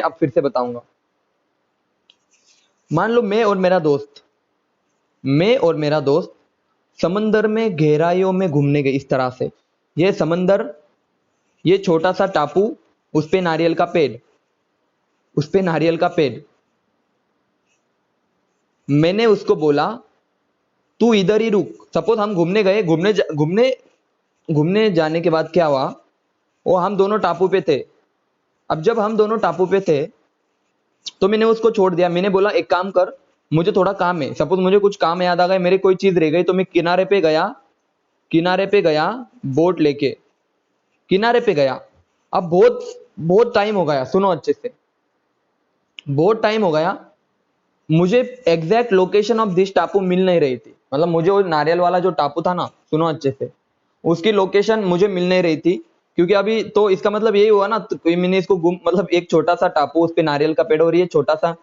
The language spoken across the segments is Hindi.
अब फिर से बताऊंगा। मान लो मैं और मेरा दोस्त समंदर में गहराइयों में घूमने गए। इस तरह से ये समंदर, ये छोटा सा टापू, उस पे नारियल का पेड़। मैंने उसको बोला तू इधर ही रुक। सपोज हम घूमने गए, घूमने जाने के बाद क्या हुआ, वो हम दोनों टापू पे थे। अब जब हम दोनों टापू पे थे तो मैंने उसको छोड़ दिया। मैंने बोला एक काम कर, मुझे थोड़ा काम है। सपोज मुझे कुछ काम याद आ गया, मेरी कोई चीज रह गई, तो मैं किनारे पे गया बोट लेके, किनारे पे गया। अब बहुत बहुत टाइम हो गया, सुनो अच्छे से, बहुत टाइम हो गया। मुझे एग्जैक्ट लोकेशन ऑफ दिस टापू मिल नहीं रही थी। मतलब मुझे वो नारियल वाला जो टापू था ना, सुनो अच्छे से, उसकी लोकेशन मुझे मिल नहीं रही थी। क्योंकि अभी तो इसका मतलब यही हुआ ना, तो मैंने इसको गुम, मतलब एक छोटा सा टापू, उस पे नारियल का पेड़ और ये छोटा सा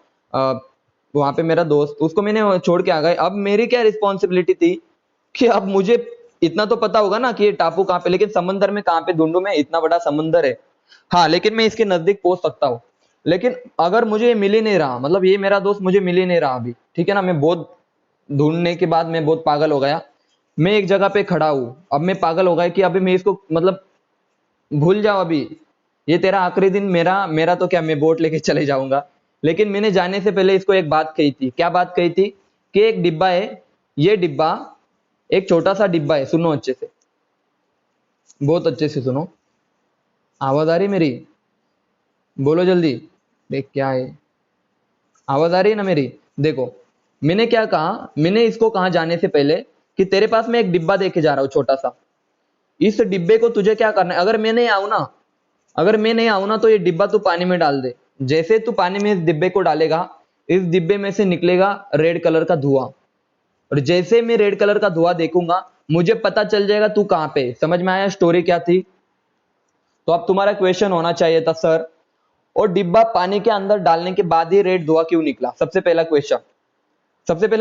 वहां पे मेरा दोस्त, उसको मैंने छोड़ के आ गए। अब मेरी क्या रिस्पॉन्सिबिलिटी थी कि अब मुझे इतना तो पता होगा ना कि ये टापू कहाँ पे, लेकिन समंदर में कहाँ पे ढूंढूं मैं, इतना बड़ा समंदर है। हाँ, लेकिन मैं इसके नजदीक पहुंच सकता हूँ। लेकिन अगर मुझे ये मिल ही नहीं रहा, मतलब ये मेरा दोस्त मुझे मिल ही नहीं रहा अभी, ठीक है ना, मैं बहुत ढूंढने के बाद मैं बहुत पागल हो गया। मैं एक जगह पे खड़ा हूं, अब मैं पागल हो गया कि अभी मैं इसको, मतलब भूल जाओ अभी, ये तेरा आखिरी दिन, मेरा मेरा तो क्या, मैं बोट लेके चले जाऊंगा। लेकिन मैंने जाने से पहले इसको एक बात कही थी। क्या बात कही थी? कि एक डिब्बा है, ये डिब्बा एक छोटा सा डिब्बा है। सुनो अच्छे से, बहुत अच्छे से सुनो। आवाज आ रही मेरी? बोलो जल्दी। देख क्या है, आवाज आ रही है ना मेरी? देखो, मैंने क्या कहा, मैंने इसको कहा जाने से पहले कि तेरे पास मैं एक डिब्बा देके जा रहा हूं छोटा सा। इस डिब्बे को तुझे क्या करना है, अगर मैं नहीं आऊं ना तो ये डिब्बा तू पानी में डाल दे। जैसे तू पानी में इस डिब्बे को डालेगा, इस डिब्बे में से निकलेगा रेड कलर का धुआं। और जैसे मैं रेड कलर का धुआं देखूंगा, मुझे पता चल जाएगा तू कहां पे। समझ में आया स्टोरी क्या थी? तो अब तुम्हारा क्वेश्चन होना चाहिए था, सर और डिब्बा पानी के अंदर डालने के बाद ही रेड धुआं क्यों निकला? सबसे पहला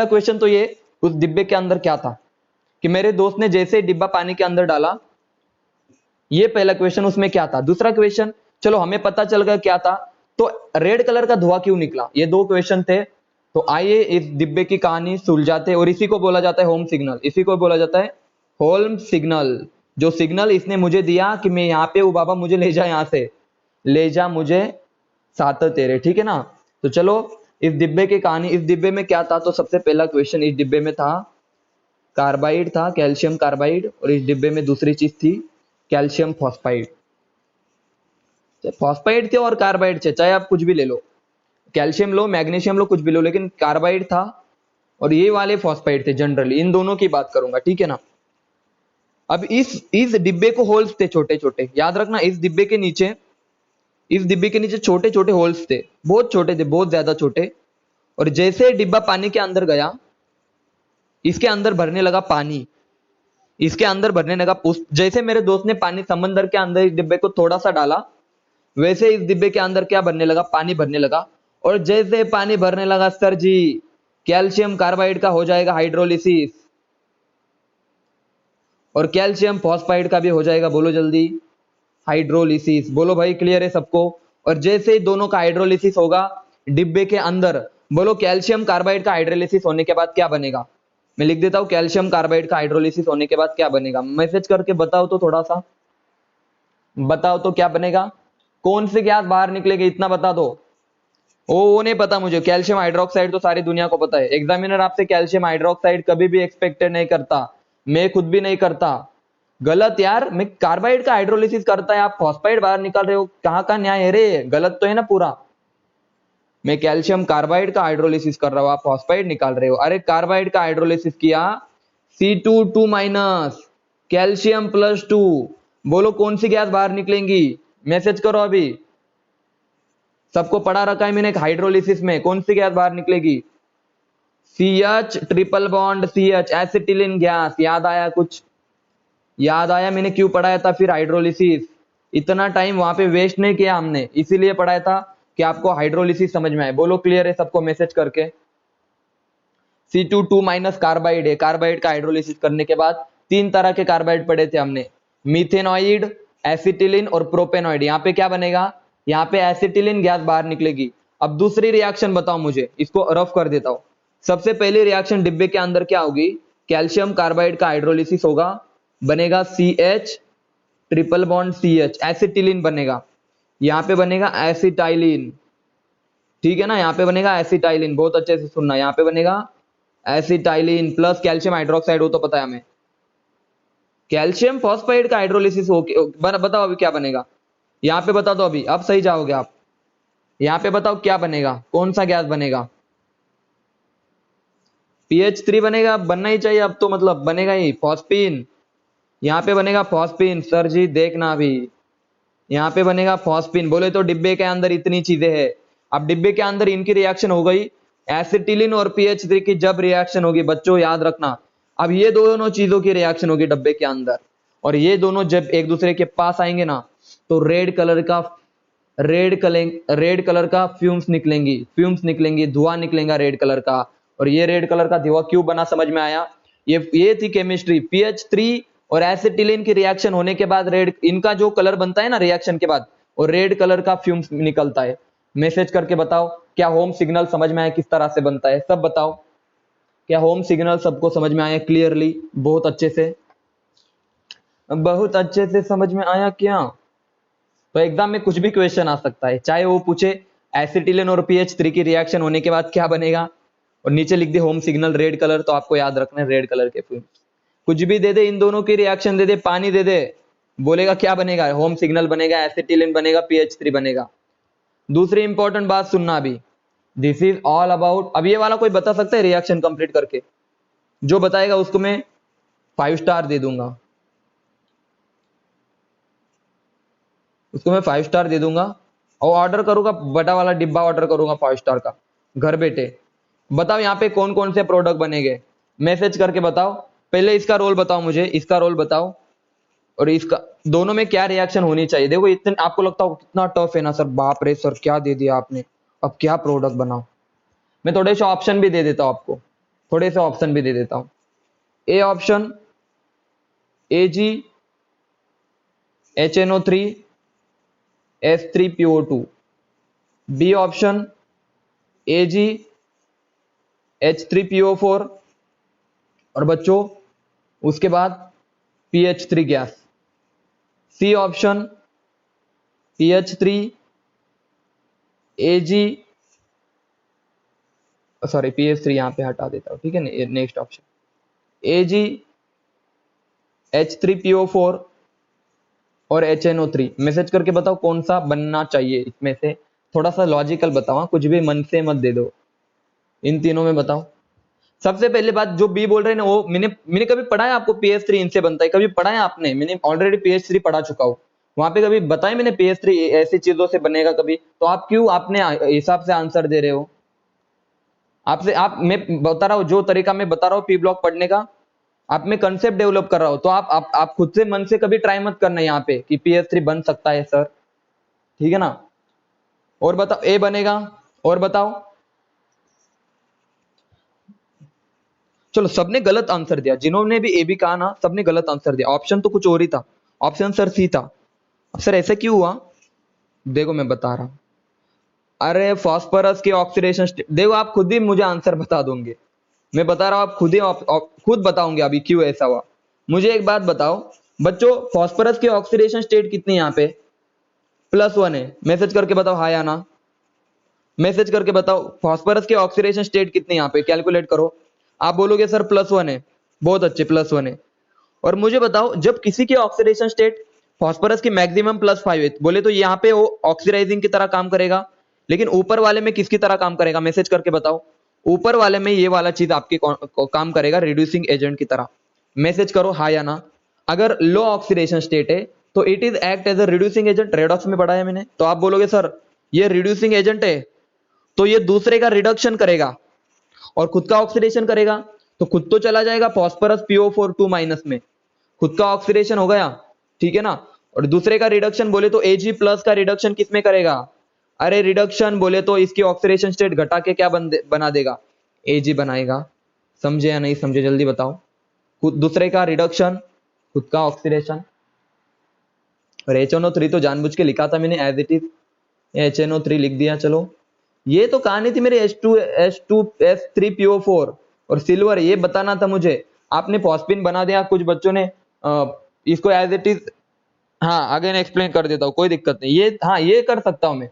क्वेश्चन तो ये, उस डिब्बे के अंदर क्या था? कि मेरे दोस्त ने जैसे डिब्बा पानी के अंदर डाला, ये पहला क्वेश्चन, उसमें क्या था। दूसरा क्वेश्चन, चलो हमें पता चल गया क्या था, तो रेड कलर का धुआं क्यों निकला? ये दो क्वेश्चन थे। तो आइए इस डिब्बे की कहानी सुलझाते हैं, और इसी को बोला जाता है होम सिग्नल, इसी को बोला जाता है होम सिग्नल। जो सिग्नल इसने मुझे दिया कि मैं यहाँ पे हूँ बाबा, मुझे ले जा, यहाँ से ले जा मुझे साथ तेरे, ठीक है ना। तो चलो इस डिब्बे की कहानी, इस डिब्बे में क्या था, तो सबसे पहला क्वेश्चन, इस डिब्बे में था कार्बाइड, था कैल्शियम कार्बाइड, और इस डिब्बे में दूसरी चीज थी कैल्शियम फॉस्फाइड। फॉस्फाइड थे और कार्बाइड थे, चाहे आप कुछ भी ले लो, कैल्शियम लो, मैग्नीशियम लो, कुछ भी लो, लेकिन कार्बाइड था और ये वाले फॉस्फाइड थे। जनरली इन दोनों की बात करूंगा, ठीक है ना। अब इस डिब्बे को होल्स थे छोटे छोटे, याद रखना। इस डिब्बे के नीचे छोटे छोटे होल्स थे, बहुत छोटे थे, बहुत ज्यादा छोटे। और जैसे डिब्बा पानी के अंदर गया, इसके अंदर भरने लगा पानी, इसके अंदर भरने लगा। उस जैसे मेरे दोस्त ने पानी समंदर के अंदर इस डिब्बे को थोड़ा सा डाला, वैसे इस डिब्बे के अंदर क्या भरने लगा, पानी भरने लगा। और जैसे पानी भरने लगा, सर जी, कैल्शियम कार्बाइड का हो जाएगा हाइड्रोलिसिस, और कैल्शियम फॉस्फाइड का भी हो जाएगा, बोलो जल्दी, हाइड्रोलिसिस। बोलो भाई, क्लियर है सबको? और जैसे ही दोनों का हाइड्रोलिसिस होगा डिब्बे के अंदर, बोलो कैल्शियम कार्बाइड का हाइड्रोलिसिस होने के बाद क्या बनेगा? मैं लिख देता हूं, कैल्शियम कार्बाइड का हाइड्रोलिसिस होने के बाद क्या बनेगा? मैसेज करके बताओ तो, थोड़ा सा बताओ तो क्या बनेगा, कौन से गैस बाहर निकलेगी, इतना बता दो। वो नहीं पता मुझे, कैल्शियम हाइड्रोक्साइड तो सारी दुनिया को पता है। एग्जामिनर आपसे कैल्शियम हाइड्रोक्साइड कभी भी एक्सपेक्टेड नहीं करता, मैं खुद भी नहीं करता। गलत यार, मैं कार्बाइड का हाइड्रोलिसिस करता है, आप फॉस्फाइड बाहर निकाल रहे हो, कहां का न्याय है रे? गलत तो है ना पूरा। मैं कैल्शियम कार्बाइड का हाइड्रोलिसिस कर रहा हूं, आप फॉस्फाइड निकाल रहे हो। अरे कार्बाइड का हाइड्रोलिसिस किया, C2 माइनस, कैल्शियम +2, बोलो कौन सी गैस बाहर निकलेंगी? मैसेज करो अभी। सबको पढ़ा रखा है मैंने हाइड्रोलिसिस में, कौन सी गैस बाहर निकलेगी? CH triple bond CH, acetylene gas. याद आया कुछ? याद आया मैंने क्यों पढ़ाया था फिर हाइड्रोलिसिस? इतना टाइम वहां पे वेस्ट नहीं किया हमने, इसीलिए पढ़ाया था कि आपको हाइड्रोलिसिस समझ में आए। बोलो क्लियर है सबको मैसेज करके? C2 माइनस कार्बाइड है, कार्बाइड का हाइड्रोलिसिस करने के बाद तीन तरह के कार्बाइड पढ़े थे हमने, मीथेनॉइड, एसिटिलीन और प्रोपेनॉइड। यहाँ पे क्या बनेगा? यहाँ पे एसिटिलीन गैस बाहर निकलेगी। अब दूसरी रिएक्शन बताओ मुझे, इसको रफ कर देता हूं। सबसे पहली रिएक्शन डिब्बे के अंदर क्या होगी, कैल्शियम कार्बाइड का हाइड्रोलिसिस होगा, बनेगा CH triple bond CH, acetylene बनेगा। यहाँ पे बनेगा एसिटाइलिन, ठीक है ना, यहाँ पे बनेगा एसिटाइलिन, बहुत अच्छे से सुनना, यहाँ पे बनेगा एसिटाइलिन प्लस कैल्शियम हाइड्रोक्साइड, हो तो पता है हमें, कैल्शियम फॉस्फाइड का हाइड्रोलिसिस हो, बताओ अभी क्या बनेगा, यहाँ पे बता दो अभी, अब सही जाओगे आप। यहाँ पे बताओ क्या बनेगा, कौन सा गैस बनेगा, PH3 बनेगा, बनना ही चाहिए अब तो, मतलब बनेगा ही फॉस्फीन। यहाँ पे बनेगा फॉस्फीन, सर जी देखना अभी, यहाँ पे बनेगा फॉस्फीन। बोले तो डिब्बे के अंदर इतनी चीजें हैं, अब डिब्बे के अंदर इनकी रिएक्शन हो गई, एसिटिलीन और PH3 की जब रिएक्शन होगी बच्चों याद रखना, अब ये दोनों चीजों की रिएक्शन होगी डिब्बे के अंदर, और ये दोनों जब एक दूसरे के पास आएंगे ना, तो रेड कलर का फ्यूम्स निकलेंगी, धुआं निकलेगा रेड कलर का। और ये रेड कलर का धुआं क्यों बना, समझ में आया, ये थी केमिस्ट्री। PH3 और एसिटिलीन की रिएक्शन होने के बाद रेड, इनका जो कलर बनता है ना रिएक्शन के बाद, और रेड कलर का फ्यूम्स निकलता है। मैसेज करके बताओ क्या होम सिग्नल समझ में आया किस तरह से बनता है, सब बताओ, क्या होम सिग्नल सबको समझ में आया क्लियरली, बहुत अच्छे से, बहुत अच्छे से समझ में आया क्या। तो एग्जाम में कुछ भी क्वेश्चन आ सकता है, चाहे वो पूछे एसिटिलीन और PH3 की रिएक्शन होने के बाद क्या बनेगा, और नीचे लिख दे होम सिग्नल रेड कलर, तो आपको याद रखना है रेड कलर के फ्यूम्स। कुछ भी दे दे, इन दोनों की रिएक्शन दे दे, पानी दे दे, बोलेगा क्या बनेगा, होम सिग्नल बनेगा, एसिटिलीन बनेगा, PH3 बनेगा। दूसरी इंपॉर्टेंट बात सुनना अभी, दिस इज ऑल अबाउट, अब ये वाला कोई बता सकता है रिएक्शन कंप्लीट करके, जो बताएगा उसको मैं 5 स्टार दे दूंगा, उसको मैं 5 स्टार दे दूंगा, और ऑर्डर करूंगा, बड़ा वाला डिब्बा ऑर्डर करूंगा 5 स्टार का, घर बैठे। बताओ यहाँ पे कौन कौन से प्रोडक्ट बनेंगे, मैसेज करके बताओ, पहले इसका रोल बताओ मुझे, इसका रोल बताओ, और इसका, दोनों में क्या रिएक्शन होनी चाहिए। देखो इतने आपको लगता हो कितना टफ है ना सर, बाप रे सर क्या दे दिया आपने, अब क्या प्रोडक्ट बनाओ। मैं थोड़े से ऑप्शन भी दे देता हूं आपको, थोड़े से ऑप्शन भी दे देता हूं। A option AgHNO3 H3PO2, B option AgH3PO4, और बच्चों उसके बाद PH3 gas, C option PH3 AG, sorry PH3 यहाँ पे हटा देता हूँ, ठीक है, नेक्स्ट ऑप्शन AgH3PO4 और HNO3। मैसेज करके बताओ कौन सा बनना चाहिए इसमें से, थोड़ा सा लॉजिकल बताओ, कुछ भी मन से मत दे दो, इन तीनों में बताओ। सबसे पहले बात जो बी बोल रहे हैं ना, वो मैंने कभी पढ़ा है आपको PH3 इनसे बनता है, कभी पढ़ा है आपने, मैंने ऑलरेडी PH3 पढ़ा चुका हूँ, वहां पे कभी बताया मैंने PH3 ऐसी चीजों से बनेगा कभी, तो आप क्यों अपने हिसाब से आंसर दे रहे हो। आपसे आप मैं बता रहा हूँ, जो तरीका मैं बता रहा हूँ पी ब्लॉक पढ़ने का, आप में कंसेप्ट डेवलप कर रहा हो, तो आप खुद से मन से कभी ट्राई मत करना यहाँ पे कि PH3 बन सकता है सर, ठीक है ना। और बताओ ए बनेगा, और बताओ, चलो सबने गलत आंसर दिया, जिन्होंने भी ए बी कहा ना सबने गलत आंसर दिया, ऑप्शन तो कुछ और ही था, ऑप्शन सर सी था। अब सर ऐसा क्यों हुआ, देखो मैं बता रहा हूं, अरे फास्फोरस के ऑक्सीडेशन, देखो आप खुद ही मुझे आंसर बता दोगे, मैं बता रहा हूं आप खुद ही खुद बताओगे अभी क्यों ऐसा हुआ। मुझे एक बात बताओ बच्चों, फास्फोरस की ऑक्सीडेशन स्टेट कितनी यहाँ पे, +1 है, मैसेज करके बताओ हाँ या ना, मैसेज करके बताओ फास्फोरस की ऑक्सीडेशन स्टेट कितनी यहाँ पे, कैलकुलेट करो। आप बोलोगे सर +1 है, बहुत अच्छे +1 है। और मुझे बताओ जब किसी की ऑक्सीडेशन स्टेट फास्फोरस की मैक्सिमम +5 है, बोले तो यहाँ पे वो ऑक्सीडाइजिंग की तरह काम करेगा, लेकिन ऊपर वाले में किसकी तरह काम करेगा, मैसेज करके बताओ। ऊपर वाले में ये वाला चीज आपके काम करेगा रिड्यूसिंग एजेंट की तरह, मैसेज करो हाँ या ना। अगर लो ऑक्सीडेशन स्टेट है तो it is act as a reducing agent, redox में पढ़ा है मैंने, तो आप बोलोगे सर ये रिड्यूसिंग एजेंट है, तो ये दूसरे का रिडक्शन करेगा और खुद का ऑक्सीडेशन करेगा, तो खुद तो चला जाएगा फॉस्फोरस PO4 2- में, खुद का ऑक्सीडेशन हो गया, ठीक है ना। और दूसरे का रिडक्शन बोले तो Ag+ का रिडक्शन किसमें करेगा, अरे रिडक्शन बोले तो इसकी ऑक्सीडेशन स्टेट घटा के क्या बना देगा, Ag बनाएगा। समझे या नहीं समझे जल्दी बताओ, खुद दूसरे का रिडक्शन खुद का ऑक्सीडेशन। और HNO3 तो जानबूझ के लिखा था मैंने एज इट इज, HNO3 लिख दिया। चलो ये तो कहानी थी मेरी H2S3PO4 और सिल्वर, ये बताना था मुझे। आपने फॉस्फिन बना दिया, कुछ बच्चों ने इसको एज इट इज, हाँ अगेन एक्सप्लेन कर देता हूँ, कोई दिक्कत नहीं। ये हाँ ये कर सकता हूँ मैं,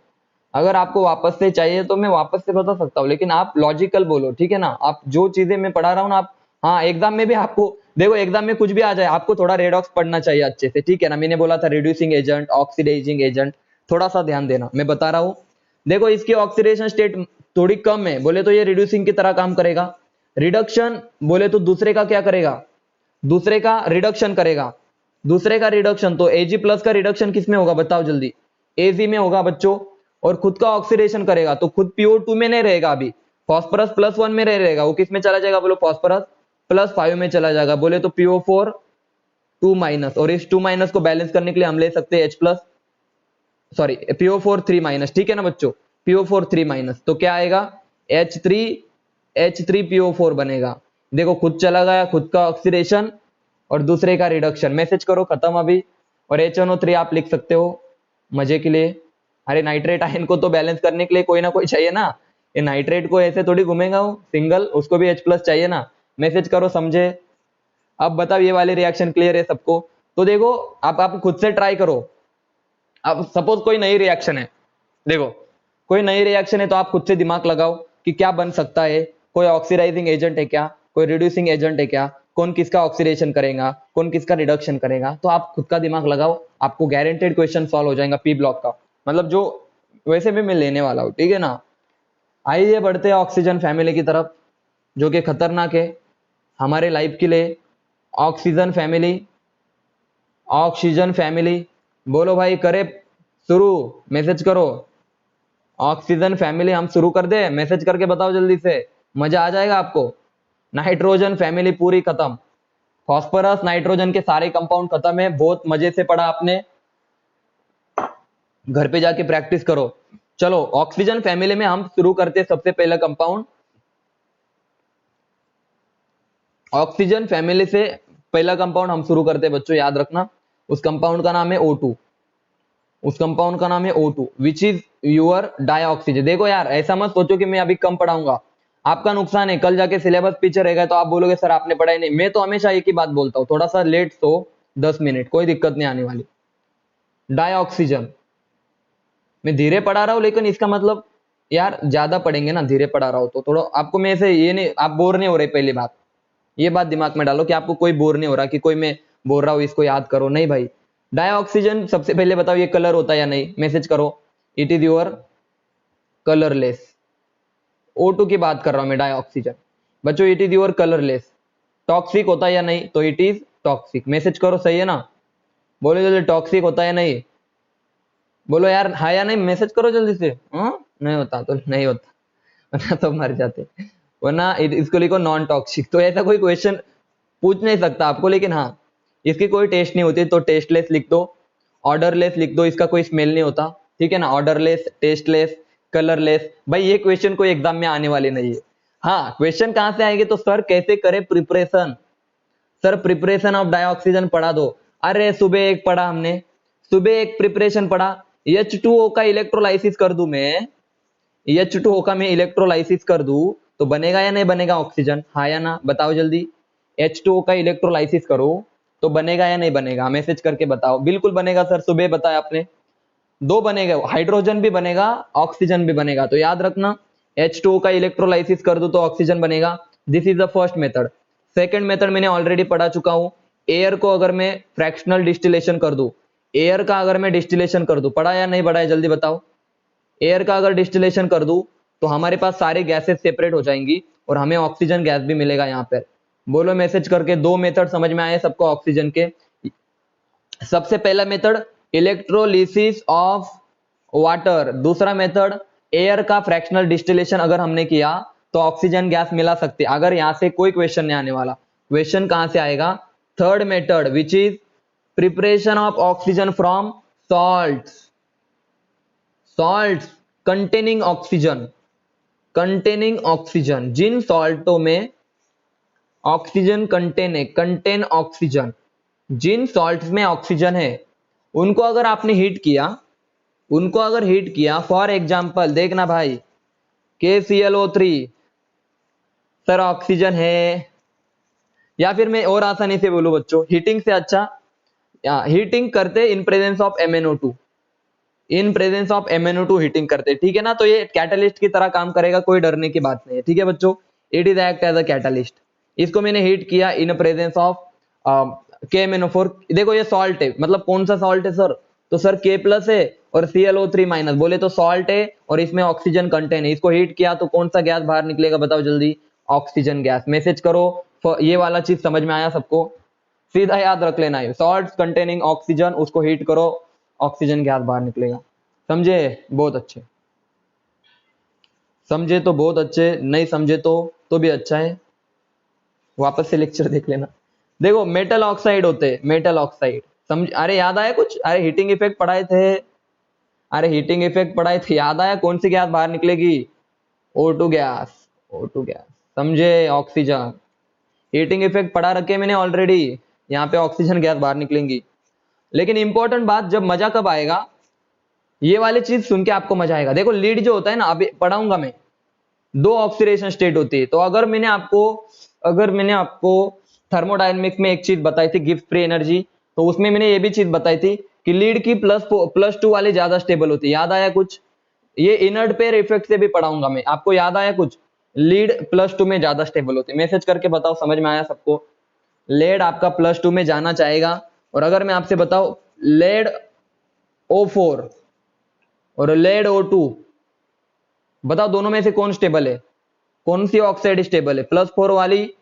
अगर आपको वापस से चाहिए तो मैं वापस से बता सकता हूँ, लेकिन आप लॉजिकल बोलो, ठीक है ना। आप जो चीजें मैं पढ़ा रहा हूँ ना, आप हाँ एग्जाम में भी आपको देखो, एग्जाम में कुछ भी आ जाए आपको थोड़ा रेडॉक्स पढ़ना चाहिए अच्छे से, ठीक है ना। मैंने बोला था रिड्यूसिंग एजेंट, ऑक्सीडाइजिंग एजेंट, थोड़ा सा ध्यान देना, मैं बता रहा हूँ। देखो इसकी ऑक्सीडेशन स्टेट थोड़ी कम है, बोले तो ये रिड्यूसिंग की तरह काम करेगा। रिडक्शन बोले तो दूसरे का क्या करेगा, दूसरे का रिडक्शन करेगा, दूसरे का रिडक्शन। तो Ag प्लस का रिडक्शन किसमें होगा बताओ जल्दी, Ag में होगा बच्चों। और खुद का ऑक्सीडेशन करेगा तो खुद PO2 में नहीं रहेगा, अभी फॉस्फोरस +1 में रहेगा, वो किस में चला जाएगा बोलो, फॉस्फोरस +5 में चला जाएगा, बोले तो PO4 2-। और इस 2- को बैलेंस करने के लिए हम ले सकते हैं H+, सॉरी PO4 3-, ठीक है ना बच्चों, PO4 3-। तो क्या आएगा, H3PO4 बनेगा। देखो खुद चला गया, खुद का ऑक्सीडेशन और दूसरे का रिडक्शन, मैसेज करो खत्म अभी। और HNO3 आप लिख सकते हो मजे के लिए। अरे नाइट्रेट आयन को तो बैलेंस करने के लिए कोई ना कोई चाहिए ना, ये नाइट्रेट को ऐसे थोड़ी घूमेगा वो सिंगल, उसको भी H+ चाहिए ना। मैसेज करो समझे। अब बताओ ये वाले रिएक्शन क्लियर है सबको। तो देखो आप खुद से ट्राई करो। अब सपोज कोई नई रिएक्शन है, देखो कोई नई रिएक्शन है तो आप खुद से दिमाग लगाओ कि क्या बन सकता है, कोई ऑक्सीडाइजिंग एजेंट है क्या, कोई रिड्यूसिंग एजेंट है क्या, कौन किसका ऑक्सीडेशन करेगा, कौन किसका रिडक्शन करेगा। तो आप खुद का दिमाग लगाओ, आपको गारंटेड क्वेश्चन सॉल्व हो जाएगा पी ब्लॉक का, मतलब जो वैसे भी मैं लेने वाला हूँ, ठीक है ना। आइए बढ़ते हैं ऑक्सीजन फैमिली की तरफ, जो कि खतरनाक है हमारे लाइफ के लिए। ऑक्सीजन फैमिली, ऑक्सीजन फैमिली, बोलो भाई करे शुरू, मैसेज करो। ऑक्सीजन फैमिली हम शुरू कर दे, मैसेज करके बताओ जल्दी से, मजा आ जाएगा आपको। नाइट्रोजन फैमिली पूरी खत्म, फॉस्फोरस नाइट्रोजन के सारे कंपाउंड खत्म है, बहुत मजे से पढ़ा आपने, घर पे जाके प्रैक्टिस करो। चलो ऑक्सीजन फैमिली में हम शुरू करते हैं सबसे पहला कंपाउंड। ऑक्सीजन फैमिली से पहला कंपाउंड हम शुरू करते हैं बच्चों, याद रखना। उस कंपाउंड का नाम है O2, उस कंपाउंड का नाम है O2 which is your dioxygen. देखो यार ऐसा मत सोचो कि मैं अभी कम पढ़ाऊंगा, आपका नुकसान है, कल जाके सिलेबस पीछे रहेगा तो आप बोलोगे सर आपने पढ़ाई नहीं। मैं तो हमेशा एक ही बात बोलता हूँ, थोड़ा सा लेट सो 10 मिनट, कोई दिक्कत नहीं आने वाली। डाइऑक्सीजन मैं धीरे पढ़ा रहा हूँ, लेकिन इसका मतलब यार ज्यादा पढ़ेंगे ना, धीरे पढ़ा रहा हूँ तो थोड़ा आपको मैं ऐसे ये नहीं, आप बोर नहीं हो रहे, पहली बात ये बात दिमाग में डालो कि आपको कोई बोर नहीं हो रहा कि कोई मैं बोल रहा हूँ इसको याद करो, नहीं भाई। डाइऑक्सीजन सबसे पहले बताओ ये कलर होता है या नहीं, मैसेज करो। It is your colourless. O2 की बात कर रहा हूं मैं, डाइऑक्सीजन बच्चों it is your colourless. Toxic होता है या नहीं, तो इट इज टॉक्सिक, मैसेज करो सही है ना। बोलो जल्दी, टॉक्सिक होता है नहीं, बोलो यार हाँ या नहीं, मैसेज करो जल्दी से। नहीं होता तो नहीं होता, वरना तो मर जाते, वरना इसको लिखो नॉन टॉक्सिक। तो ऐसा कोई क्वेश्चन पूछ नहीं सकता आपको, लेकिन हाँ इसकी कोई टेस्ट नहीं होती तो टेस्टलेस लिख दो, ऑर्डरलेस लिख दो, इसका कोई स्मेल नहीं होता, ठीक है ना। ऑर्डरलेस, टेस्टलेस, कलरलेस, भाई ये क्वेश्चन कोई एग्जाम में आने वाले नहीं है। हाँ क्वेश्चन कहां से आएंगे, तो सर कैसे करे preparation, sir preparation of dioxygen पढ़ा दो। अरे सुबह एक पढ़ा हमने, सुबह एक प्रिपरेशन पढ़ा, H2O का इलेक्ट्रोलाइसिस कर दूं मैं, H2O का मैं इलेक्ट्रोलाइसिस कर दूं तो बनेगा या नहीं बनेगा ऑक्सीजन, हाँ या ना बताओ जल्दी। H2O का इलेक्ट्रोलाइसिस करो तो बनेगा या नहीं बनेगा, मैसेज करके बताओ। बिल्कुल बनेगा सर, सुबह बताया आपने, दो बनेगा, हाइड्रोजन भी बनेगा ऑक्सीजन भी बनेगा। तो याद रखना H2O का इलेक्ट्रोलाइसिस कर दो तो ऑक्सीजन बनेगा, this is the first method. Second method मैंने ऑलरेडी पढ़ा चुका हूं, एयर को अगर मैं फ्रैक्शनल डिस्टिलेशन कर दूं, एयर का अगर मैं डिस्टिलेशन कर दूं, पढ़ा या नहीं पढ़ा है जल्दी बताओ। एयर का अगर डिस्टिलेशन कर दूं तो हमारे पास सारी गैसेस सेपरेट हो जाएंगी और हमें ऑक्सीजन गैस भी मिलेगा यहाँ पर। बोलो मैसेज करके, दो मेथड समझ में आए सबको ऑक्सीजन के। सबसे पहला मेथड इलेक्ट्रोलिसिस ऑफ वाटर, दूसरा मेथड एयर का फ्रैक्शनल डिस्टिलेशन अगर हमने किया तो ऑक्सीजन गैस मिला सकती है। अगर यहां से कोई क्वेश्चन नहीं आने वाला, क्वेश्चन कहां से आएगा, third method which is preparation of oxygen from salts, salts containing oxygen, containing oxygen, जिन सॉल्टों में ऑक्सीजन कंटेन ऑक्सीजन, जिन सॉल्ट्स में ऑक्सीजन है उनको अगर आपने हीट किया, उनको अगर हीट किया, फॉर एग्जाम्पल देखना भाई, KClO3 सर ऑक्सीजन है, या फिर मैं और आसानी से बोलूं बच्चों, हीटिंग से अच्छा, हीटिंग करते in presence of MnO2, in presence of MnO2 heating करते, ठीक है ना। तो ये कैटलिस्ट की तरह काम करेगा, कोई डरने की बात नहीं है, ठीक है बच्चों। It is act as a catalyst. इसको मैंने हीट किया इन प्रेजेंस ऑफ KMnO4। देखो ये सॉल्ट है, मतलब कौन सा सॉल्ट है सर, तो सर K प्लस है और ClO3 माइनस, बोले तो सॉल्ट है और इसमें ऑक्सीजन कंटेन है। इसको हीट किया तो कौन सा गैस बाहर निकलेगा, बताओ जल्दी, ऑक्सीजन गैस। मैसेज करो, ये वाला चीज समझ में आया सबको, सीधा याद रख लेना है, सॉल्ट कंटेनिंग ऑक्सीजन, उसको हीट करो, ऑक्सीजन गैस बाहर निकलेगा। समझे? बहुत अच्छे, समझे तो बहुत अच्छे, नहीं समझे तो भी अच्छा है, वापस से लेक्चर देख लेना। देखो मेटल ऑक्साइड होते हैं, मेटल ऑक्साइड, समझ, अरे याद आया कुछ, अरे हीटिंग इफेक्ट पढ़ाए थे, अरे हीटिंग इफेक्ट पढ़ाए थे, याद आया कौन सी गैस बाहर निकलेगी, O2 गैस, O2 गैस, समझे, ऑक्सीजन। हीटिंग इफेक्ट पढ़ा रखे मैंने ऑलरेडी, यहाँ पे ऑक्सीजन गैस बाहर निकलेंगी। लेकिन इंपॉर्टेंट बात, जब मजा कब आएगा, ये वाली चीज सुन के आपको मजा आएगा। देखो लीड जो होता है ना, अभी पढ़ाऊंगा मैं, दो ऑक्सीडेशन स्टेट होती है। तो अगर मैंने आपको थर्मोडायनेमिक्स में एक चीज बताई थी, गिब्स फ्री एनर्जी, तो उसमें मैंने ये भी चीज बताई थी कि लीड की +2 वाली ज्यादा स्टेबल होती है। याद आया कुछ? ये इनर्ट पेयर इफेक्ट से भी पढ़ाऊंगा मैं, आपको याद आया कुछ? लीड +2 में ज्यादा स्टेबल होती है। मैसेज करके बताओ समझ में आया सबको? लेड आपका +2 में जाना चाहेगा। और अगर मैं आपसे बताऊं लेड O4 और लेड O2, बताओ दोनों में से कौन स्टेबल है, कौन सी ऑक्साइड स्टेबल है, +4 वाली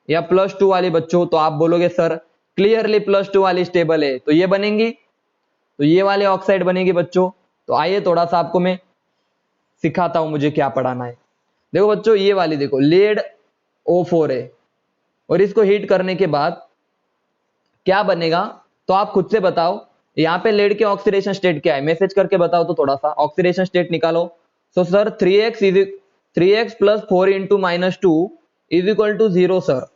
या +2 वाली बच्चों? तो आप बोलोगे सर क्लियरली +2 वाली स्टेबल है, तो ये बनेंगी, तो ये वाले ऑक्साइड बनेगी बच्चों। तो आइए थोड़ा सा आपको मैं सिखाता हूं मुझे क्या पढ़ाना है। देखो बच्चों ये वाली देखो, लेड O4 है और इसको हीट करने के बाद क्या बनेगा, तो आप खुद से बताओ। यहाँ पे लेड के ऑक्सीडेशन स्टेट क्या है, मैसेज करके बताओ तो थोड़ा सा, ऑक्सीडेशन स्टेट निकालो। So sir 3x + 4 × -2 = 0 sir.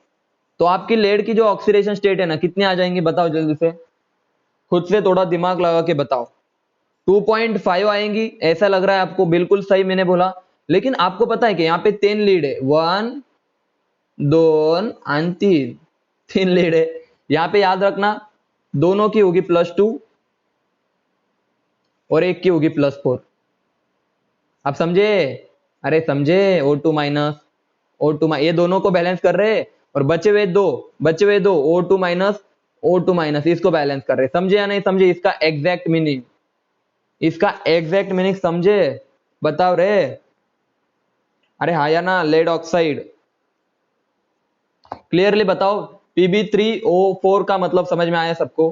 तो आपकी लेड की जो ऑक्सीडेशन स्टेट है ना, कितने आ जाएंगे बताओ जल्दी से, खुद से थोड़ा दिमाग लगा के बताओ। 2.5 आएंगी, ऐसा लग रहा है आपको? बिल्कुल सही मैंने बोला। लेकिन आपको पता है कि यहाँ पे 3 लीड है, 1 2 और 3 लीड है। यहाँ पे याद रखना दोनों की होगी +2 और एक की होगी +4। आप समझे? अरे समझे, O2 ये दोनों को बैलेंस कर रहे, और बचे हुए दो O2 - इसको बैलेंस कर रहे। समझे या नहीं समझे? इसका एग्जैक्ट मीनिंग समझे? बताओ रे, अरे हाँ या ना? लेड ऑक्साइड क्लियरली बताओ। Pb3O4 का मतलब समझ में आया सबको?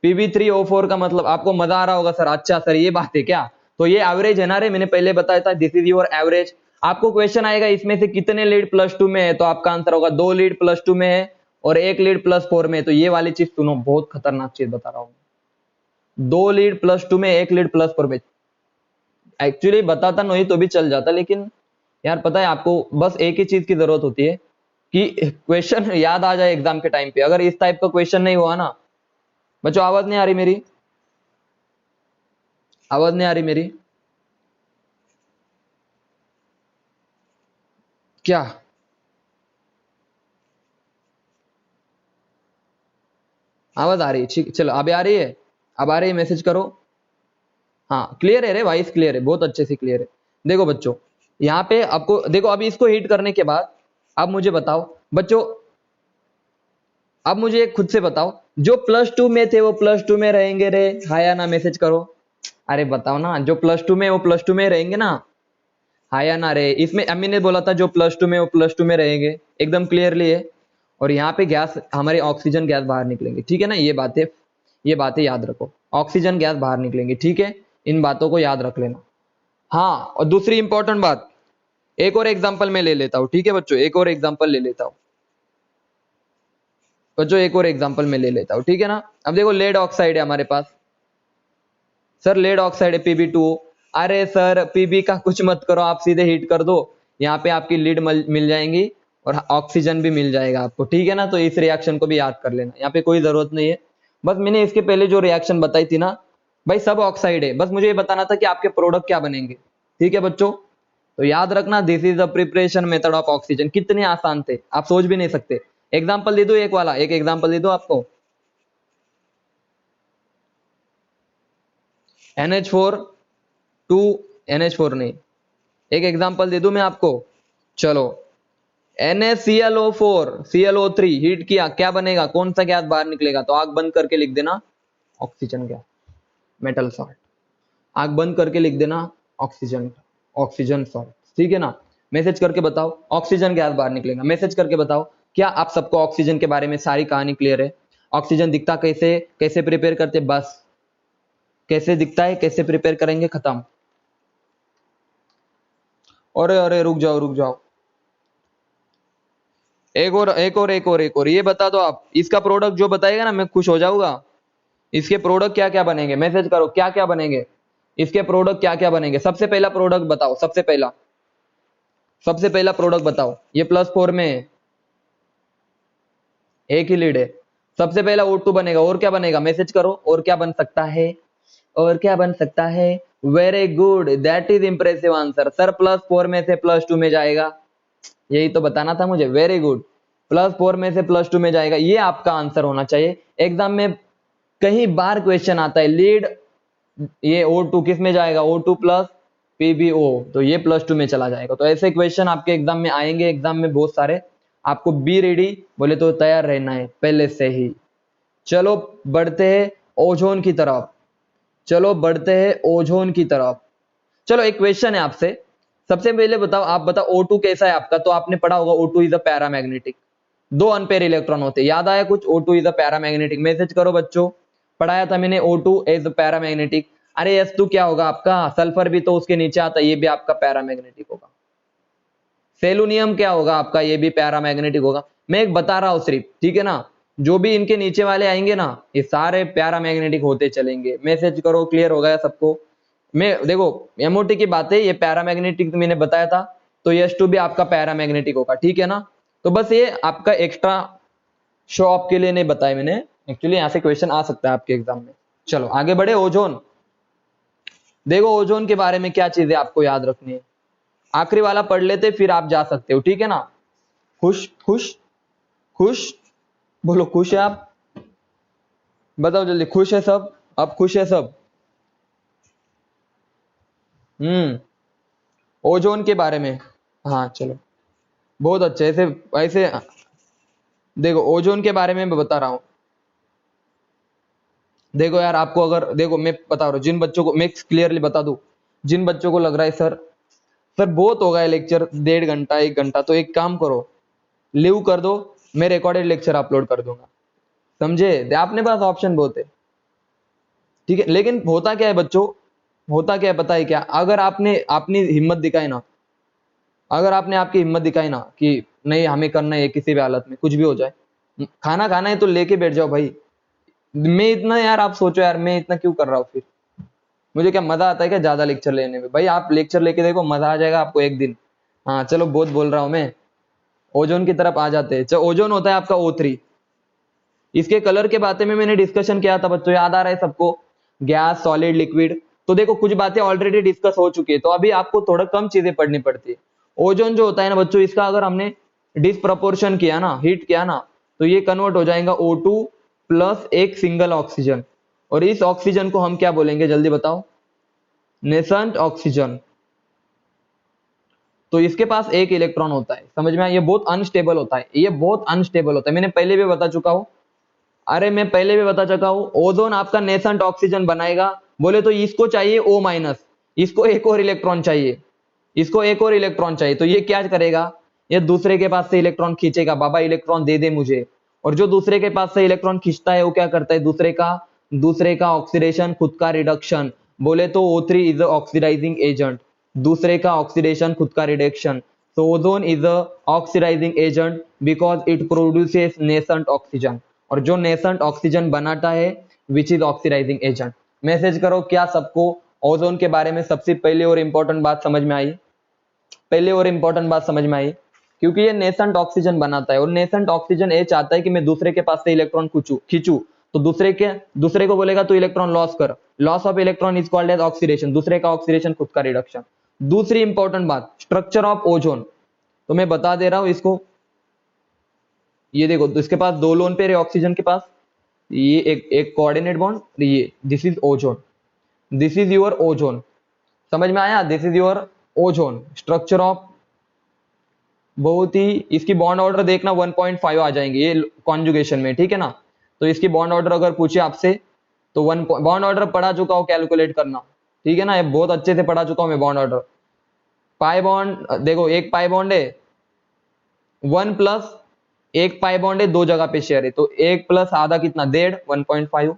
Pb3O4 का मतलब आपको मजा आ रहा होगा सर, अच्छा सर ये बात है क्या? तो ये एवरेज है ना रे, मैंने पहले बताया था, दिस इज योर एवरेज। आपको क्वेश्चन आएगा इसमें से कितने लीड +2 में है, तो आपका आंसर होगा 2 लीड +2 में है और 1 लीड +4 में है। तो ये वाली चीज सुनो, बहुत खतरनाक चीज बता रहा हूं, 2 लीड +2 में, 1 लीड +4 में। एक्चुअली बताता नहीं तो भी चल जाता, लेकिन यार पता है आपको, बस एक ही चीज की जरूरत होती है कि क्वेश्चन याद आ जाए एग्जाम के टाइम पे। अगर इस टाइप का क्वेश्चन नहीं हुआ ना बच्चों, आवाज नहीं आ रही मेरी? आवाज नहीं आ रही मेरी क्या? आवाज आ रही है, ठीक, चलो अभी आ रही है, अब आ रही है, मैसेज करो। हाँ क्लियर है रे, वॉइस क्लियर है, बहुत अच्छे से क्लियर है। देखो बच्चों यहाँ पे आपको देखो, अभी इसको हीट करने के बाद अब मुझे बताओ बच्चों, अब मुझे खुद से बताओ, जो +2 में थे वो +2 में रहेंगे रे, हाँ या ना? मैसेज करो। अरे बताओ ना, जो +2 में वो +2 में रहेंगे ना, हाँ या ना रे? इसमें अम्मी ने बोला था जो +2 में वो +2 में रहेंगे, एकदम क्लियरली है। और यहाँ पे गैस, हमारी ऑक्सीजन गैस बाहर निकलेंगे, ठीक है ना? ये बातें याद रखो, ऑक्सीजन गैस बाहर निकलेंगे, ठीक है? इन बातों को याद रख लेना। हाँ, और दूसरी इंपॉर्टेंट बात, एक और एग्जाम्पल मैं ले लेता हूँ, ठीक है बच्चों? एक और एग्जाम्पल ले लेता हूँ बच्चों, एक और एग्जाम्पल मैं ले लेता हूँ, ठीक है ना? अब देखो लेड ऑक्साइड है हमारे पास, सर लेड ऑक्साइड है Pb2। अरे सर Pb का कुछ मत करो, आप सीधे हीट कर दो, यहाँ पे आपकी लीड मिल जाएंगी और ऑक्सीजन भी मिल जाएगा आपको, ठीक है ना? तो इस रिएक्शन को भी याद कर लेना, यहाँ पे कोई जरूरत नहीं है। बस मैंने इसके पहले जो रिएक्शन बताई थी ना, भाई सब ऑक्साइड है, बस मुझे ये बताना था कि आपके प्रोडक्ट क्या बनेंगे। ठीक है बच्चों, तो याद रखना this is the preparation method of oxygen. कितने आसान थे, आप सोच भी नहीं सकते। एग्जाम्पल दे दो एक वाला, एक एग्जाम्पल दे दो आपको। NH4 टू NH4 नहीं, एक एग्जाम्पल दे दूं मैं आपको। चलो NaClO4 ClO3 हीट किया, क्या बनेगा, कौन सा गैस बाहर निकलेगा? तो आग बंद करके लिख देना ऑक्सीजन गैस, मेटल सॉल्ट। आग बंद करके लिख देना ऑक्सीजन, ऑक्सीजन सॉल्ट। ठीक है ना, मैसेज करके बताओ ऑक्सीजन गैस बाहर निकलेगा। मैसेज करके बताओ। क्या आप सबको ऑक्सीजन के बारे में सारी कहानी क्लियर है? ऑक्सीजन दिखता कैसे, कैसे प्रिपेयर करते, बस कैसे दिखता है, कैसे प्रिपेयर करेंगे, खत्म। अरे अरे रुक जाओ रुक जाओ, एक और एक और एक और एक और, ये बता दो आप। इसका प्रोडक्ट जो बताएगा ना मैं खुश हो जाऊंगा। इसके प्रोडक्ट क्या क्या बनेंगे, मैसेज करो क्या क्या बनेंगे, इसके प्रोडक्ट क्या क्या बनेंगे। सबसे पहला प्रोडक्ट बताओ, सबसे पहला, सबसे पहला प्रोडक्ट बताओ। ये +4 में है, एक ही लीड है। सबसे पहला O2 बनेगा, और क्या बनेगा, मैसेज करो। और क्या बन सकता है, और क्या बन सकता है? Very good, that is impressive answer sir. +4 में से +2 में जाएगा, यही तो बताना था मुझे। वेरी गुड, +4 में से +2 में जाएगा, ये आपका आंसर होना चाहिए। एग्जाम में कई बार क्वेश्चन आता है लीड, ये O2 किस में जाएगा, O2 प्लस PbO, तो ये +2 में चला जाएगा। तो ऐसे क्वेश्चन आपके एग्जाम में आएंगे, एग्जाम में बहुत सारे। आपको बी रेडी, बोले तो तैयार रहना है पहले से ही। चलो बढ़ते हैं ओजोन की तरफ, चलो बढ़ते हैं ओजोन की तरफ। चलो एक क्वेश्चन है आपसे, सबसे पहले बताओ, आप बताओ O2 कैसा है आपका? तो आपने पढ़ा होगा O2 इज अ पैरामैग्नेटिक, दो अनपेयर इलेक्ट्रॉन होते हैं। याद आया कुछ? O2 is a paramagnetic, message करो बच्चों। पढ़ाया था मैंने O2 इज अ पैरामैग्नेटिक। अरे S2 क्या होगा आपका? सल्फर भी तो उसके नीचे आता है, ये भी आपका पैरामैग्नेटिक होगा। सेलुनियम क्या होगा आपका? ये भी पैरामैग्नेटिक होगा। मैं एक बता रहा हूं सिर्फ, ठीक है ना। जो भी इनके नीचे वाले आएंगे ना, ये सारे पैरामैग्नेटिक होते चलेंगे। मैसेज करो, क्लियर हो गया सबको? मैं देखो MOT की बात है, ये पैरामैग्नेटिक मैंने बताया था, तो S2 भी आपका पैरामैग्नेटिक होगा। ठीक है ना, तो बस ये आपका एक्स्ट्रा शो ऑफ के लिए नहीं बताया मैंने, एक्चुअली यहां से क्वेश्चन आ सकता है आपके एग्जाम में। चलो आगे बढ़े। ओजोन, देखो ओजोन के बारे में क्या चीजें आपको याद रखनी है, आखिरी वाला पढ़ लेते फिर आप जा सकते हो। ठीक है ना, खुश खुश खुश, बोलो खुश है आप? बताओ जल्दी, खुश है सब? अब खुश है सब? ओजोन के बारे में, हाँ चलो बहुत अच्छे। ऐसे ऐसे देखो ओजोन के बारे में मैं बता रहा हूं। देखो यार, आपको अगर देखो मैं बता रहा हूँ, जिन बच्चों को मैं क्लियरली बता दूं, जिन बच्चों को लग रहा है सर सर बहुत हो गया लेक्चर, 1.5 घंटा 1 घंटा, तो एक काम करो, लीव कर दो, मैं रिकॉर्डेड लेक्चर अपलोड कर दूंगा। समझे? आपने पास ऑप्शन बहुत है। ठीक है, लेकिन होता क्या है बच्चों, होता क्या है पता है क्या? अगर आपने अपनी हिम्मत दिखाई ना, अगर आपने आपकी हिम्मत दिखाई ना कि नहीं हमें करना है किसी भी हालत में, कुछ भी हो जाए, खाना खाना है तो लेके बैठ जाओ भाई। मैं इतना यार, आप सोचो यार मैं इतना क्यों कर रहा हूँ फिर? मुझे क्या मजा आता है क्या ज्यादा लेक्चर लेने में? भाई आप लेक्चर लेके देखो, मजा आ जाएगा आपको एक दिन। हाँ चलो बहुत बोल रहा हूं मैं, ओजोन की तरफ आ जाते हैं। चलो ओजोन होता है आपका O3। इसके कलर के बातें में मैंने डिस्कशन किया था बच्चों, याद आ रहा है सबको? Gas, solid, liquid. तो देखो कुछ बातें ऑलरेडी डिस्कस हो चुकी है, तो अभी आपको थोड़ा कम चीजें पढ़नी पड़ती है। ओजोन जो होता है ना बच्चों, इसका अगर हमने डिसप्रपोर्शन किया ना, हीट किया ना, तो ये कन्वर्ट हो जाएगा O2 प्लस एक सिंगल ऑक्सीजन। और इस ऑक्सीजन को हम क्या बोलेंगे, जल्दी बताओ? Nascent oxygen. तो इसके पास एक इलेक्ट्रॉन होता है, समझ में आया? ये बहुत अनस्टेबल होता है, ये बहुत अनस्टेबल होता है, मैंने पहले भी बता चुका हूं। अरे मैं पहले भी बता चुका हूं, ओजोन आपका नेसेंट ऑक्सीजन बनाएगा, बोले तो इसको चाहिए O-, इसको एक और इलेक्ट्रॉन चाहिए, इसको एक और इलेक्ट्रॉन चाहिए, तो ये क्या करेगा? ये दूसरे के पास से इलेक्ट्रॉन खींचेगा, बाबा इलेक्ट्रॉन दे दे मुझे। और जो दूसरे के पास से इलेक्ट्रॉन खींचता है वो क्या करता है? दूसरे का ऑक्सीडेशन, खुद का रिडक्शन। बोले तो O3 इज ऑक्सीडाइजिंग एजेंट, दूसरे का ऑक्सीडेशन, खुद का reduction. so ozone is a oxidizing agent because it produces nascent oxygen, और जो नेसेंट ऑक्सीजन बनाता है which is oxidising agent. Message करो क्या सबको ओजोन के बारे में सबसे पहले और इंपॉर्टेंट बात समझ में आई? पहले और इंपॉर्टेंट बात समझ में आई, क्योंकि ये नेसेंट ऑक्सीजन बनाता है, और नेसेंट ऑक्सीजन ये चाहता है कि मैं दूसरे के पास से इलेक्ट्रॉन खींचू, तो दूसरे को बोलेगा तू इलेक्ट्रॉन लॉस कर, loss of electron is called as oxidation, दूसरे का ऑक्सीडेशन खुद का रिडक्शन। दूसरी इंपॉर्टेंट बात, स्ट्रक्चर ऑफ ओजोन, तो मैं बता दे रहा हूं इसको। ये देखो, तो इसके पास 2 लोन पेयर है ऑक्सीजन के पास, ये एक कोऑर्डिनेट बॉन्ड, ये this is ozone, this is your ozone, समझ में आया? This is your ozone structure of, बहुत ही, इसकी बॉन्ड ऑर्डर देखना 1.5 आ जाएंगे ये कॉन्जुगेशन में, ठीक है ना। तो इसकी बॉन्ड ऑर्डर अगर पूछे आपसे तो बॉन्ड ऑर्डर पढ़ा चुका हो, कैलकुलेट करना, ठीक है ना, ये बहुत अच्छे से पढ़ा चुका हूं मैं बॉन्ड ऑर्डर। पाई बॉन्ड देखो, एक पाई बॉन्ड है 1 प्लस एक पाई बॉन्ड है 2 जगह पे शेयर है, तो 1 प्लस आधा कितना, 1.5।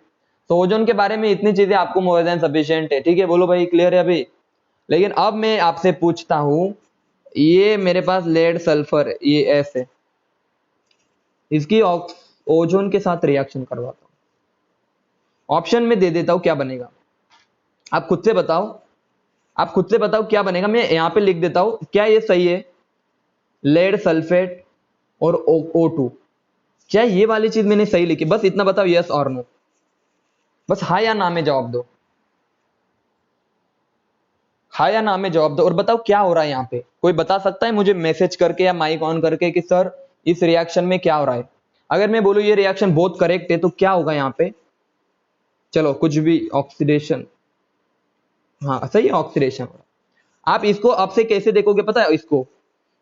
तो ओजोन के बारे में इतनी चीजें आपको मोर देन सफिशिएंट है, ठीक है, बोलो भाई क्लियर है अभी। लेकिन अब मैं आपसे पूछता हूं, ये मेरे पास लेड सल्फर है, ये एस है, इसकी ओजोन के साथ रिएक्शन करवाता हूं, ऑप्शन में दे देता हूं, क्या बनेगा आप खुद से बताओ, आप खुद से बताओ क्या बनेगा। मैं यहां पे लिख देता हूं, क्या ये सही है? लेड सल्फेट और O2, क्या ये वाली चीज मैंने सही लिखी? बस इतना बताओ, यस और नो, बस हाँ या ना में जवाब दो, हाँ या ना में जवाब दो, और बताओ क्या हो रहा है यहाँ पे। कोई बता सकता है मुझे मैसेज करके या माइक ऑन करके कि सर इस रिएक्शन में क्या हो रहा है? अगर मैं बोलूं ये रिएक्शन बहुत करेक्ट है तो क्या होगा यहाँ पे? चलो कुछ भी, ऑक्सीडेशन, हाँ सही है, ऑक्सीडेशन हो रहा है। आप इसको अब से कैसे देखोगे पता है?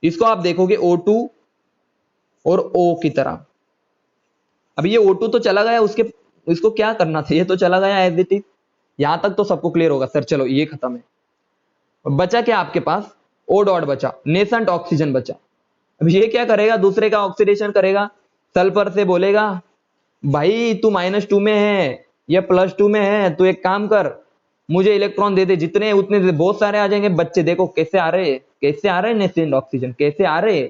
इसको आप देखोगे O2 और O की तरह। अब ये O2 तो चला गया, इसको क्या करना था, ये तो चला गया एज इट इज, यहां तक तो सबको क्लियर होगा सर। चलो ये खत्म है, बचा क्या आपके पास? O डॉट बचा, नेसेंट ऑक्सीजन बचा। अब ये क्या करेगा? दूसरे का ऑक्सीडेशन करेगा, सल्फर से बोलेगा भाई तू -2 में है या +2 में है, तू एक काम कर, मुझे इलेक्ट्रॉन दे दे, जितने उतने दे, बहुत सारे आ जाएंगे बच्चे, देखो कैसे आ रहे, कैसे आ रहे नेसेंट ऑक्सीजन, कैसे आ रहे,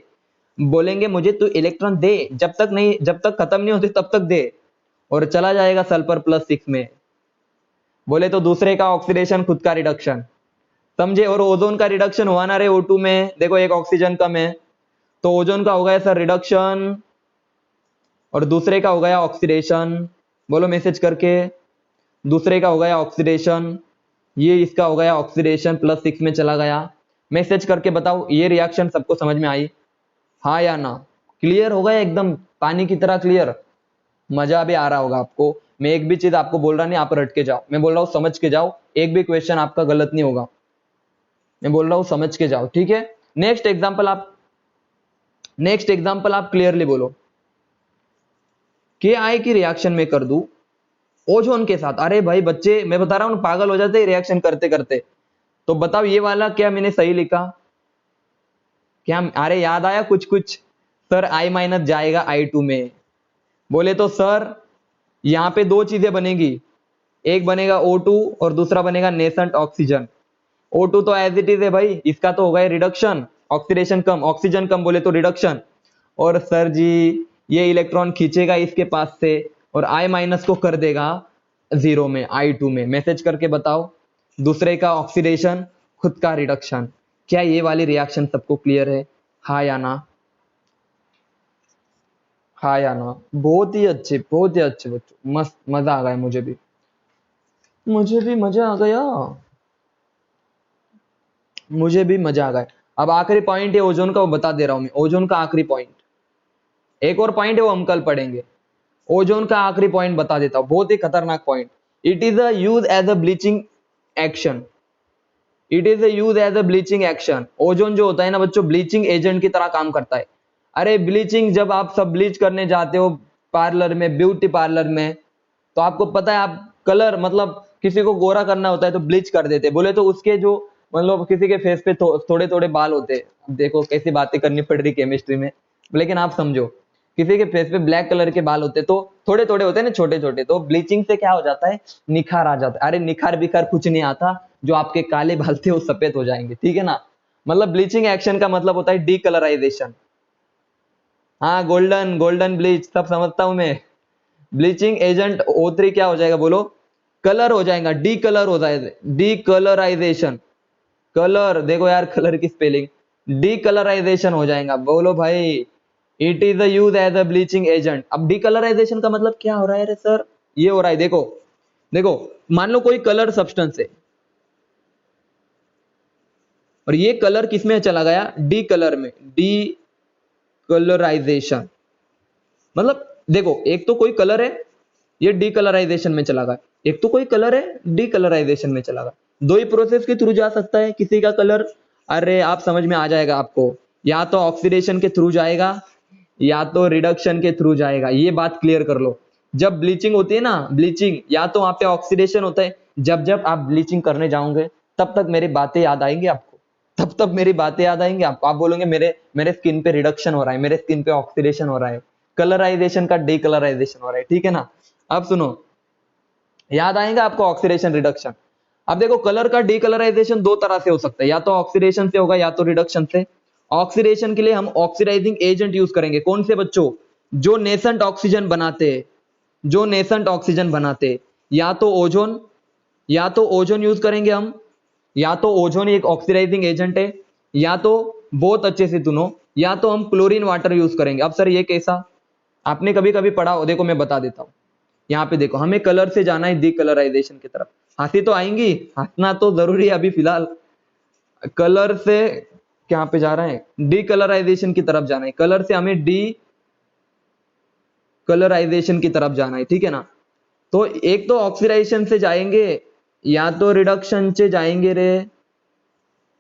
बोलेंगे मुझे तू इलेक्ट्रॉन दे, जब तक खत्म नहीं होते तब तक दे, और चला जाएगा सल्फर +6 में। बोले तो दूसरे का ऑक्सीडेशन खुद का रिडक्शन, समझे? और ओजोन का रिडक्शन हुआ ना रे O2 में, देखो एक ऑक्सीजन कम है, तो ओजोन का हो गया सर रिडक्शन, और दूसरे का हो गया ऑक्सीडेशन, बोलो मैसेज करके, दूसरे का हो गया ऑक्सीडेशन, ये इसका हो गया ऑक्सीडेशन, +6 में चला गया। मैसेज करके बताओ ये रिएक्शन सबको समझ में आई, हाँ या ना? क्लियर हो गया एकदम पानी की तरह क्लियर? मजा भी आ रहा होगा आपको। मैं एक भी चीज आपको बोल रहा नहीं आप रट के जाओ, मैं बोल रहा हूँ समझ के जाओ, एक भी क्वेश्चन आपका गलत नहीं होगा, मैं बोल रहा हूँ समझ के जाओ, ठीक है। नेक्स्ट एग्जांपल आप क्लियरली बोलो, KI की रिएक्शन में कर दूं ओजोन के साथ। अरे भाई बच्चे मैं बता रहा हूं पागल हो जाते रिएक्शन करते करते। तो बताओ ये वाला क्या मैंने सही लिखा? क्या अरे याद आया कुछ कुछ? सर I- जाएगा I2 में। बोले तो सर यहां पे 2 चीजें बनेगी, एक बनेगा O2 और दूसरा बनेगा नेसेंट ऑक्सीजन। O2 तो एज इट इज है भाई, इसका तो होगा रिडक्शन, ऑक्सीडेशन कम, ऑक्सीजन कम, बोले तो रिडक्शन। और सर जी ये इलेक्ट्रॉन खींचेगा इसके पास से और I- को कर देगा 0 में, I2 में। मैसेज करके बताओ, दूसरे का ऑक्सीडेशन खुद का रिडक्शन। क्या ये वाली रिएक्शन सबको क्लियर है? हाँ या ना? हाँ या ना? बहुत ही अच्छे बच्चों, मस्त, मजा आ गया, मुझे भी मजा आ गया, मुझे भी मजा आ गया। अब आखिरी पॉइंट है ओजोन का, वो बता दे रहा हूं मैं, ओजोन का आखिरी पॉइंट, एक और पॉइंट है वो हम कल पढ़ेंगे। ओजोन का आखिरी पॉइंट बता देता हूं, बहुत ही खतरनाक point. It is a use as a bleaching action, it is use as a bleaching action. Ozone जो होता है ना बच्चों, ब्लीचिंग एजेंट की तरह काम करता है। अरे ब्लीचिंग, जब आप सब ब्लीच करने जाते हो पार्लर में, ब्यूटी पार्लर में, तो आपको पता है आप कलर, मतलब किसी को गोरा करना होता है तो ब्लीच कर देते, बोले तो उसके जो, मतलब किसी के फेस पे थोड़े थोड़े बाल होते हैं, देखो कैसी बातें करनी पड़ रही केमिस्ट्री में, लेकिन आप समझो, किसी के फेस पे ब्लैक कलर के बाल होते तो थोड़े थोड़े होते हैं ना, छोटे छोटे, तो ब्लीचिंग से क्या हो जाता है, निखार आ जाता है। अरे निखार बिखार कुछ नहीं आता, जो आपके काले बाल थे वो सफेद हो जाएंगे, ठीक है ना। मतलब ब्लीचिंग एक्शन का मतलब होता है डीकलराइजेशन। हाँ गोल्डन गोल्डन ब्लीच सब समझता हूं मैं। ब्लीचिंग एजेंट O3 क्या हो जाएगा बोलो? कलर हो जाएगा, डी कलर हो जाएगा, डीकलराइजेशन। कलर देखो यार, कलर की स्पेलिंग, डीकलराइजेशन हो जाएगा, बोलो भाई। It is use as a bleaching agent. अब डीकलराइजेशन का मतलब क्या हो रहा है रे सर? ये हो रहा है, देखो देखो, मान लो कोई कलर सब्सटेंस है और ये कलर किसमें चला गया, डी कलर में, डी कलराइजेशन। मतलब देखो, एक तो कोई कलर है, ये डी कलराइजेशन में चला गया, एक तो कोई कलर है, डी कलराइजेशन में चला गया। दो ही प्रोसेस के थ्रू जा सकता है किसी का कलर। अरे आप समझ में आ जाएगा आपको, या तो ऑक्सीडेशन के थ्रू जाएगा या तो रिडक्शन के थ्रू जाएगा, ये बात क्लियर कर लो। जब ब्लीचिंग होती है ना, ब्लीचिंग, या तो वहां पे ऑक्सीडेशन होता है। जब जब आप ब्लीचिंग करने जाओगे तब तक मेरी बातें याद आएंगी आपको, तब तक मेरी बातें याद आएंगी आपको। आप बोलोगे मेरे मेरे स्किन पे रिडक्शन हो रहा है, मेरे स्किन पे ऑक्सीडेशन हो रहा है, कलराइजेशन का डीकलराइजेशन हो रहा है, ठीक है ना। अब सुनो, याद आएगा आपको ऑक्सीडेशन रिडक्शन। अब देखो, कलर का डीकलराइजेशन दो तरह से हो सकता है, या तो ऑक्सीडेशन से होगा या तो रिडक्शन से। ऑक्सीडेशन के लिए हम ऑक्सीडाइजिंग एजेंट यूज करेंगे, कौन से बच्चों, जो नेसेंट ऑक्सीजन बनाते हैं, जो नेसेंट ऑक्सीजन बनाते, या तो ओजोन, या तो ओजोन यूज करेंगे हम, या तो ओजोन एक ऑक्सीडाइजिंग एजेंट है, या तो बहुत अच्छे से सुनो, या तो हम क्लोरीन वाटर यूज करेंगे। अब सर ये कैसा, आपने कभी कभी पढ़ा हो, देखो मैं बता देता हूं। यहाँ पे देखो, हमें कलर से जाना है डीकलराइजेशन की तरफ। हंसी तो आएंगी, हंसना तो जरूरी है अभी फिलहाल। कलर से क्या पे जा रहे हैं, डीकलराइजेशन की तरफ जाना है, कलर से हमें डी कलराइजेशन की तरफ जाना है, ठीक है ना। तो एक तो ऑक्सीडाइजेशन से जाएंगे या तो रिडक्शन से जाएंगे रे।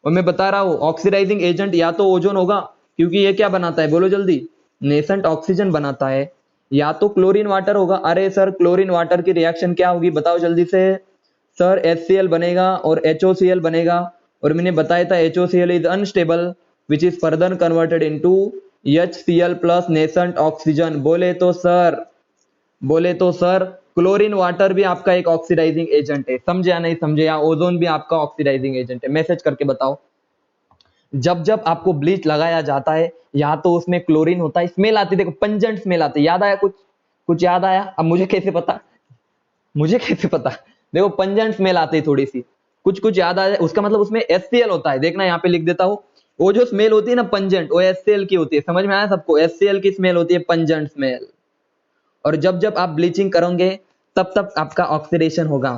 और मैं बता रहा हूं, ऑक्सीडाइजिंग एजेंट या तो ओजोन होगा, क्योंकि ये क्या बनाता है, बोलो जल्दी, नेसेंट ऑक्सीजन बनाता है, या तो क्लोरीन वाटर होगा। अरे सर, क्लोरीन वाटर की रिएक्शन क्या होगी, बताओ जल्दी से। सर HCl बनेगा और HOCl बनेगा, और मैंने बताया था HOCl is unstable which is further converted into HCl plus nascent oxygen. बोले तो सर क्लोरीन वाटर भी आपका एक ऑक्सीडाइजिंग एजेंट है, समझे या नहीं समझे, या ओजोन भी आपका ऑक्सीडाइजिंग एजेंट है, मैसेज करके बताओ। जब जब आपको ब्लीच लगाया जाता है, या तो उसमें क्लोरीन होता है, स्मेल आती है, देखो पंजेंट स्मेल आती है, याद आया कुछ, कुछ याद आया। अब मुझे कैसे पता, मुझे कैसे पता, देखो पंजेंट स्मेल आती है थोड़ी सी, कुछ कुछ याद आ जाए, उसका मतलब उसमें HCl होता है। देखना यहाँ पे लिख देता हूं, वो जो स्मेल होती है ना पंजेंट, वो HCl की होती है, समझ में आया सबको, HCl की स्मेल होती है पंजेंट स्मेल। और जब जब आप ब्लीचिंग करोगे तब तब आपका ऑक्सीडेशन होगा।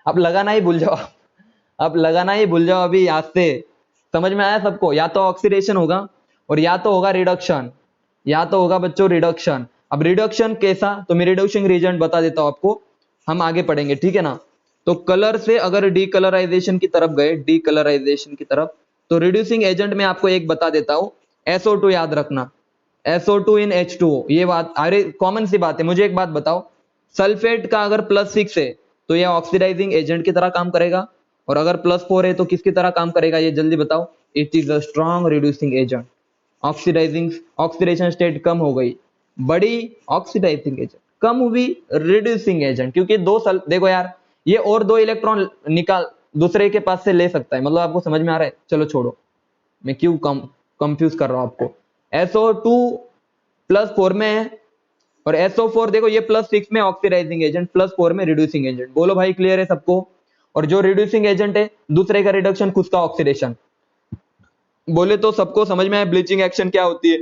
अब लगाना ही भूल जाओ, अब लगाना ही भूल जाओ अभी याद से, समझ में आया सबको। या तो ऑक्सीडेशन होगा और या तो होगा रिडक्शन, या तो होगा बच्चों रिडक्शन। अब रिडक्शन कैसा, तो मैं रिड्यूसिंग रिएजेंट बता देता हूं आपको, हम आगे पढ़ेंगे, ठीक है ना। तो कलर से अगर डीकलराइजेशन की तरफ गए, डीकलराइजेशन की तरफ, तो रिड्यूसिंग एजेंट में आपको एक बता देता हूं, SO2 याद रखना, SO2 इन H2O। ये बात अरे कॉमन सी बात है। मुझे एक बात बताओ, सल्फेट का अगर +6 है तो ये ऑक्सीडाइजिंग एजेंट की तरह काम करेगा, और अगर +4 है तो किसकी तरह काम करेगा, ये जल्दी बताओ। It is a strong reducing agent. Oxidizing, oxidation state कम हो गई, बड़ी ऑक्सीडाइजिंग एजेंट, कम हुई रिड्यूसिंग एजेंट, क्योंकि देखो यार, ये और 2 इलेक्ट्रॉन निकाल दूसरे के पास से ले सकता है, मतलब आपको समझ में आ रहा है। चलो छोड़ो, मैं क्यों कंफ्यूज कर रहा हूं आपको। SO2 +4 में है, और SO4 देखो ये +6 में ऑक्सीडाइजिंग एजेंट, +4 में रिड्यूसिंग एजेंट। बोलो भाई क्लियर है सबको। और जो रिड्यूसिंग एजेंट है, दूसरे का रिडक्शन, खुद का ऑक्सीडेशन। बोले तो सबको समझ में आया ब्लीचिंग एक्शन क्या होती है।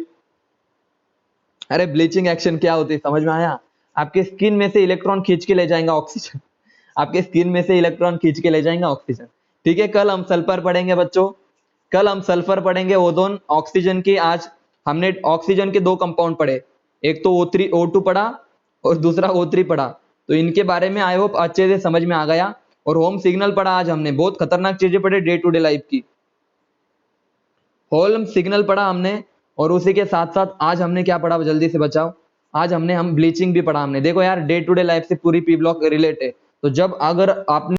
अरे ब्लीचिंग एक्शन क्या होती है समझ में आया। आपके स्किन में से इलेक्ट्रॉन खींच के ले जाएगा ऑक्सीजन, आपके स्किन में से इलेक्ट्रॉन खींच के ले जाएगा ऑक्सीजन, ठीक है। कल हम सल्फर पढ़ेंगे बच्चों, कल हम सल्फर पढ़ेंगे, ओजोन, ऑक्सीजन की। आज हमने ऑक्सीजन के 2 कंपाउंड पढ़े, एक तो O2 पढ़ा और दूसरा O3 पढ़ा। तो इनके बारे में आई होप अच्छे से समझ में आ गया। और होम सिग्नल पढ़ा आज हमने, बहुत खतरनाक चीजें पढ़े डे टू डे लाइफ की। होम सिग्नल पढ़ा हमने, और उसी के साथ साथ आज हमने क्या पढ़ा, जल्दी से बचाओ। आज हम ब्लीचिंग भी पढ़ा हमने। देखो यार, डे टू डे लाइफ से पूरी P ब्लॉक रिलेट है। तो जब अगर आपने